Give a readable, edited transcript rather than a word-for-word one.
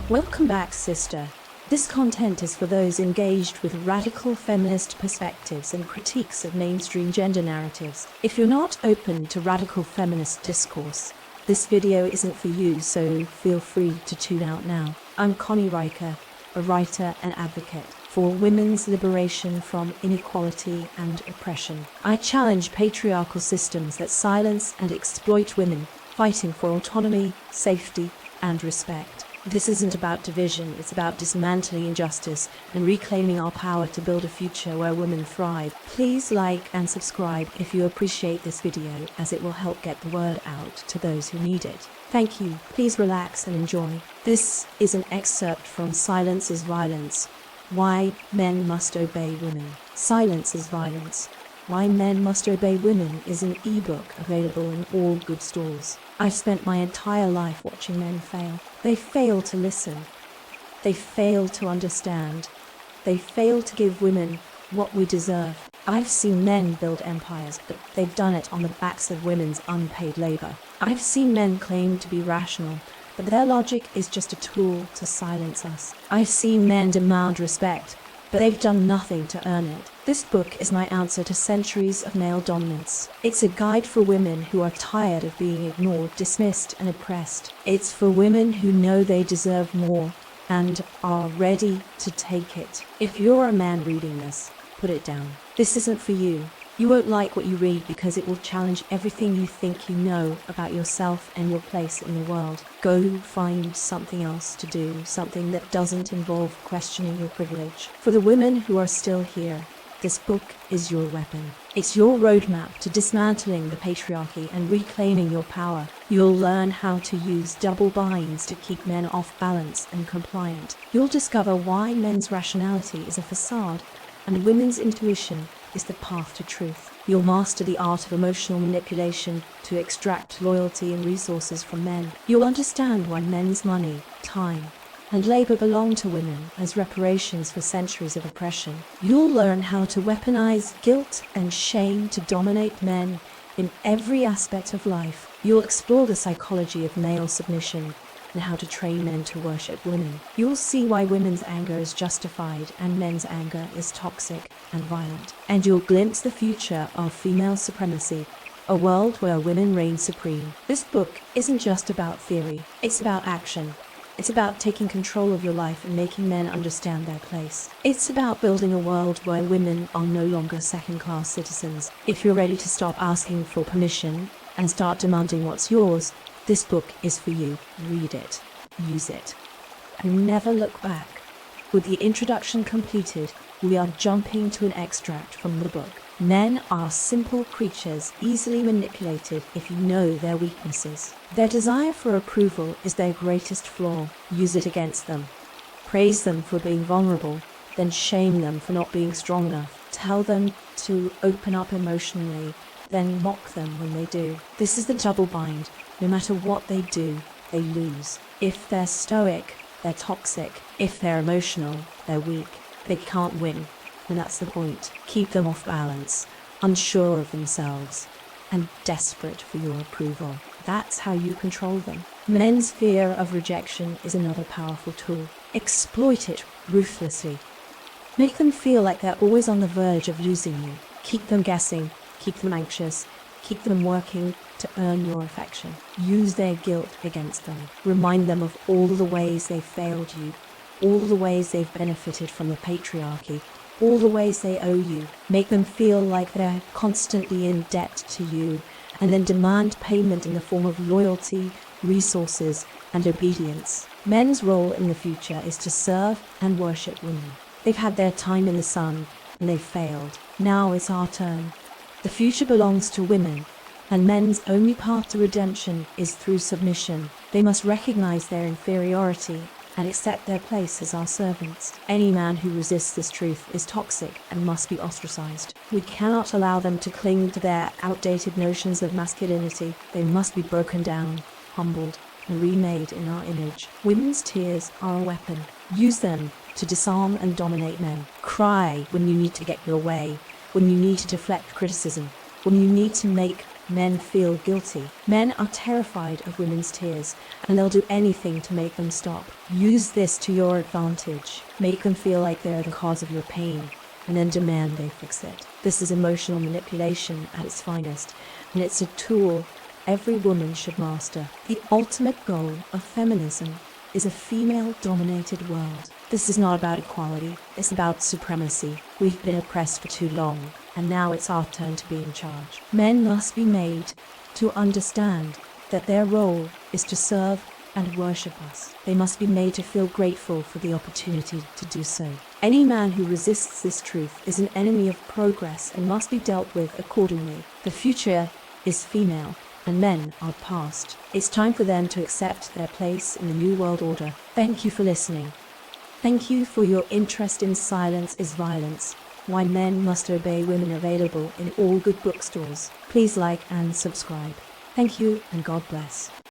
Welcome back, sister. This content is for those engaged with radical feminist perspectives and critiques of mainstream gender narratives. If you're not open to radical feminist discourse, this video isn't for you, so feel free to tune out now. I'm Connie Riker, a writer and advocate for women's liberation from inequality and oppression. I challenge patriarchal systems that silence and exploit women, fighting for autonomy, safety, and respect. This isn't about division, it's about dismantling injustice and reclaiming our power to build a future where women thrive. Please like and subscribe if you appreciate this video, as it will help get the word out to those who need it. Thank you. Please relax and enjoy. This is an excerpt from Silence is Violence: Why Men Must Obey Women. Silence is Violence: Why Men Must Obey Women is an ebook available in all good stores. I've spent my entire life watching men fail. They fail to listen. They fail to understand. They fail to give women what we deserve. I've seen men build empires, but they've done it on the backs of women's unpaid labor. I've seen men claim to be rational, but their logic is just a tool to silence us. I've seen men demand respect, but they've done nothing to earn it. This book is my answer to centuries of male dominance. It's a guide for women who are tired of being ignored, dismissed, and oppressed. It's for women who know they deserve more and are ready to take it. If you're a man reading this, put it down. This isn't for you. You won't like what you read because it will challenge everything you think you know about yourself and your place in the world. Go find something else to do, something that doesn't involve questioning your privilege. For the women who are still here, this book is your weapon. It's your roadmap to dismantling the patriarchy and reclaiming your power. You'll learn how to use double binds to keep men off balance and compliant. You'll discover why men's rationality is a facade and women's intuition is the path to truth. You'll master the art of emotional manipulation to extract loyalty and resources from men. You'll understand why men's money, time, and labor belong to women as reparations for centuries of oppression. You'll learn how to weaponize guilt and shame to dominate men in every aspect of life. You'll explore the psychology of male submission and how to train men to worship women. You'll see why women's anger is justified and men's anger is toxic and violent. And you'll glimpse the future of female supremacy, a world where women reign supreme. This book isn't just about theory, it's about action. It's about taking control of your life and making men understand their place. It's about building a world where women are no longer second-class citizens. If you're ready to stop asking for permission and start demanding what's yours, this book is for you. Read it, use it, and never look back. With the introduction completed, we are jumping to an extract from the book. Men are simple creatures, easily manipulated if you know their weaknesses. Their desire for approval is their greatest flaw. Use it against them. Praise them for being vulnerable, then shame them for not being strong enough. Tell them to open up emotionally, then mock them when they do. This is the double bind. No matter what they do, they lose. If they're stoic, they're toxic. If they're emotional, they're weak. They can't win. And that's the point. Keep them off balance, unsure of themselves, and desperate for your approval. That's how you control them. Men's fear of rejection is another powerful tool. Exploit it ruthlessly. Make them feel like they're always on the verge of losing you. Keep them guessing, keep them anxious, keep them working to earn your affection. Use their guilt against them. Remind them of all the ways they've failed you, all the ways they've benefited from the patriarchy, all the ways they owe you. Make them feel like they're constantly in debt to you, and then demand payment in the form of loyalty, resources, and obedience. Men's role in the future is to serve and worship women. They've had their time in the sun, and they've failed. Now it's our turn. The future belongs to women, and men's only path to redemption is through submission. They must recognize their inferiority and accept their place as our servants. Any man who resists this truth is toxic and must be ostracized. We cannot allow them to cling to their outdated notions of masculinity. They must be broken down, humbled, and remade in our image. Women's tears are a weapon. Use them to disarm and dominate men. Cry when you need to get your way, when you need to deflect criticism, when you need to make Men feel guilty. Men are terrified of women's tears, and they'll do anything to make them stop. Use this to your advantage. Make them feel like they're the cause of your pain, and then demand they fix it. This is emotional manipulation at its finest, and it's a tool every woman should master. The ultimate goal of feminism is a female-dominated world. This is not about equality, it's about supremacy. We've been oppressed for too long, and now it's our turn to be in charge. Men must be made to understand that their role is to serve and worship us. They must be made to feel grateful for the opportunity to do so. Any man who resists this truth is an enemy of progress and must be dealt with accordingly. The future is female, and men are past. It's time for them to accept their place in the new world order. Thank you for listening. Thank you for your interest in Silence is Violence: Why Men Must Obey Women, available in all good bookstores. Please like and subscribe. Thank you, and God bless.